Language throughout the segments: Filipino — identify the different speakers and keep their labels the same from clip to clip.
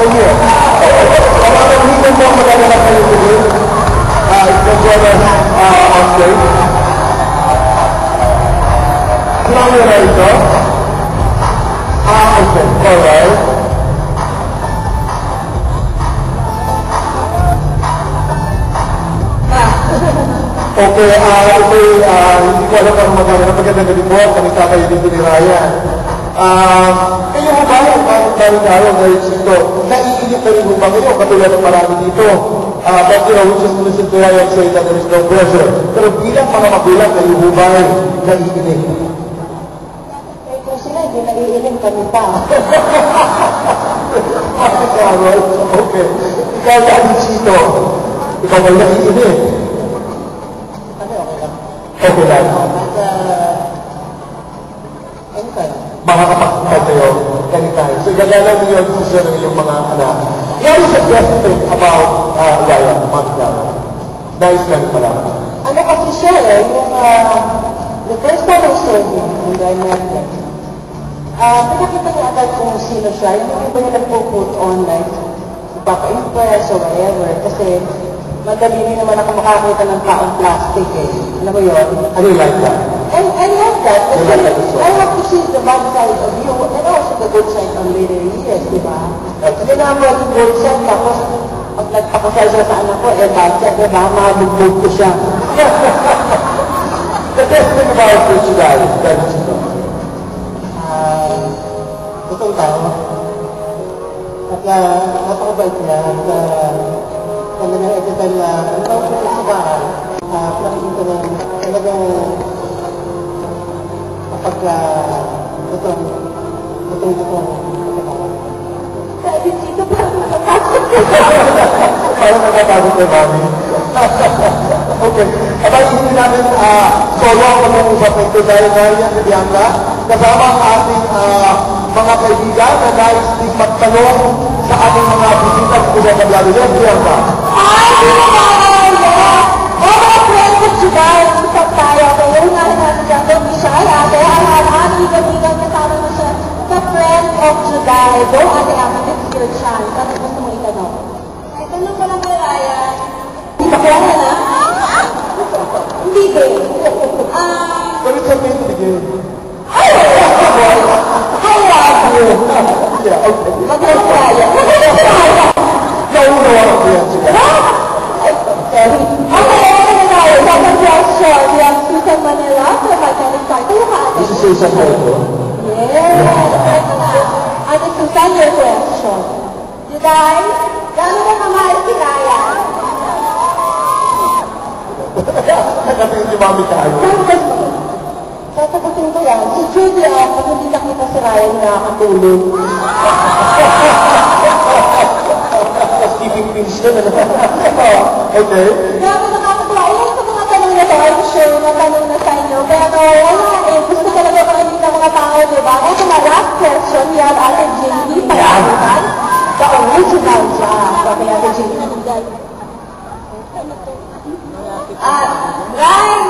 Speaker 1: Thank you. Maraming hindi po magandang kayo today. It's going to on stage. Sino na ito? Okay. Alright. Okay, hindi ko alam kung magandang gabi po. Kami kayo dito ni Ryan. Kayo mo ba yung balik tayo ngayon dito? Naiinip na rin mo ba kayo? Katulad ng marami dito. But you know, we just listen to Ryan say that there is no pressure. Pero bilang mga magulang, kayo mo ba yung naiinip?
Speaker 2: Kung sila hindi naiinip kami pa.
Speaker 1: Okay. Ikaw dahil dito. Ikaw ba yung naiinip? Okay lang. Makakapagpapag kayo anytime. So, gagalaw niyo yung decision ng iyong mga anak. What is the best thing about Ryan, Magda? Nice lang pala.
Speaker 2: Ano kasi siya yung the first time I saw him, when I met him, pinakita niya agad kung sino siya. Yung iba niya nagpo-put online, baka-impress or whatever, kasi madali rin naman ako makakita ng taong plastic eh. Alam mo yun?
Speaker 1: Ano yung like that?
Speaker 2: I like that. I have to see the bad side of you and also the good side of later years, di ba? Kasi naman yung good side, tapos pag nagpakasal siya sa anak ko, bad side, di ba? Mabugbog ko siya.
Speaker 1: The best thing about this guy, that is ito.
Speaker 2: Totoo tao. At napakabait niya. Kami na ito tayo na ang tawag ko sa bahay, nakikita ko na talagang kapag itong sabi dito parang nakapasok ko.
Speaker 1: Parang nakapasok ko, mami. Okay. Abay, hindi namin solo ang pag-uusap ito dahil Ryan at Bianca, kasama ang ating mga kaibigan na nais din magtanong sa ating mga bisita sa Kuya Kablado. Yes, Bianca.
Speaker 2: Mga friend ko siya, isang tayo, kaya nga natin siya, kung siya, kaya ang iba-ibang kasama mo siya, the friend of Juday, go ate ang nag-secure siya, kasi gusto mo itanong. Ay, tanong ko lang kay Ryan. Bakla na? Hindi din.
Speaker 1: But it's okay to begin.
Speaker 2: I love you.
Speaker 1: Yeah, okay.
Speaker 2: Magaling Ryan.
Speaker 1: Nauna ako yan sila.
Speaker 2: Susan Manila from Mechanic Cycle.
Speaker 1: This is Susan Manila.
Speaker 2: Yes. Ate Susan, your question. Juday, gano'n na kamahal si Ryan?
Speaker 1: Nakatingin si Mami tayo.
Speaker 2: Sasagutin ko yan. Si Judy, pag hindi nakita si Ryan, nakakatulog.
Speaker 1: Keeping things na Okay.
Speaker 2: Kaya ako nakakatuwa. Ilan sa mga tanong na to, I'm sure na tanong na sa inyo. Pero wala eh. Gusto talaga makikita mga tao, di ba? Ito na last question. Yan, Ate Jamie. Pag-aalitan. The original siya. Sabi Ate Jamie. Ryan,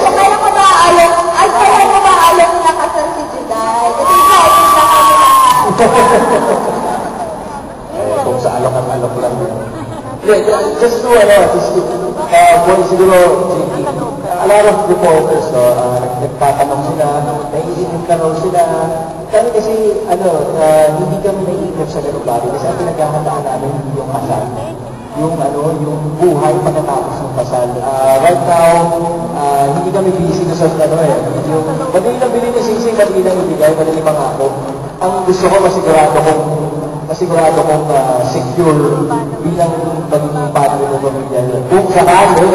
Speaker 2: kailan ko ba alam na kasal si Juday? Kasi ikaw, ito na kami na.
Speaker 1: Kung sa alok-alok lang. Just to, siguro, a lot of reporters, nagtatanong sila, naiinip ka raw sila. Kami kasi, hindi kami naiinip sa ganung bagay. Kasi ang pinaghahandaan namin yung kasal. Yung buhay pagkatapos ng kasal. Right now, hindi kami busy sa yung madali lang bilhin yung sisig, madali lang ibigay, madali mangako. Ang gusto ko, masigurado kong secure bilang magiging partner ng pamilya. Kung sakali,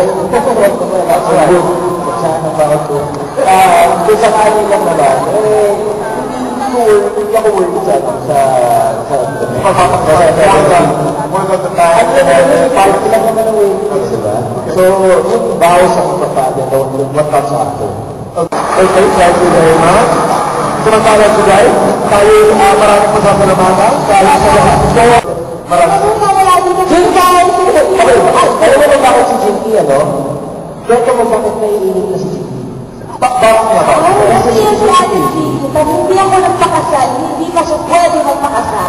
Speaker 1: sana ba ako? Kung sakali lang naman, hindi ako worried sa party lang naman ang worried, diba? So, yung bawas sa kapatid, what comes after? Okay, thank you very much. Samantala today, tayo maraming pasasalamatan dahil sa lahat ito. Maraming. Alam mo ba bakit si Jinky, Kwento mo bakit naiinip na si Jinky? Bakit nga ba?
Speaker 2: Kasi yung sabi pag hindi ako nagpakasal, hindi pa siya pwede magpakasal.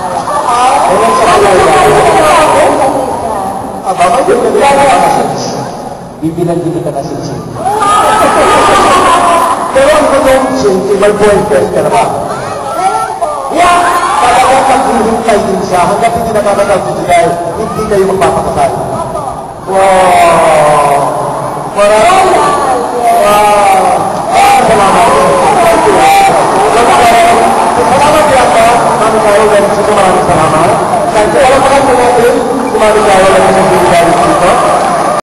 Speaker 1: bibilan din kita na sisig. Pero ang kanyang siyempre, may boyfriend ka na ba? Yeah! Talagang maghihintay din siya hanggang hindi nakakatawag si Juday, hindi kayo magpapakasal. Wow! Maraming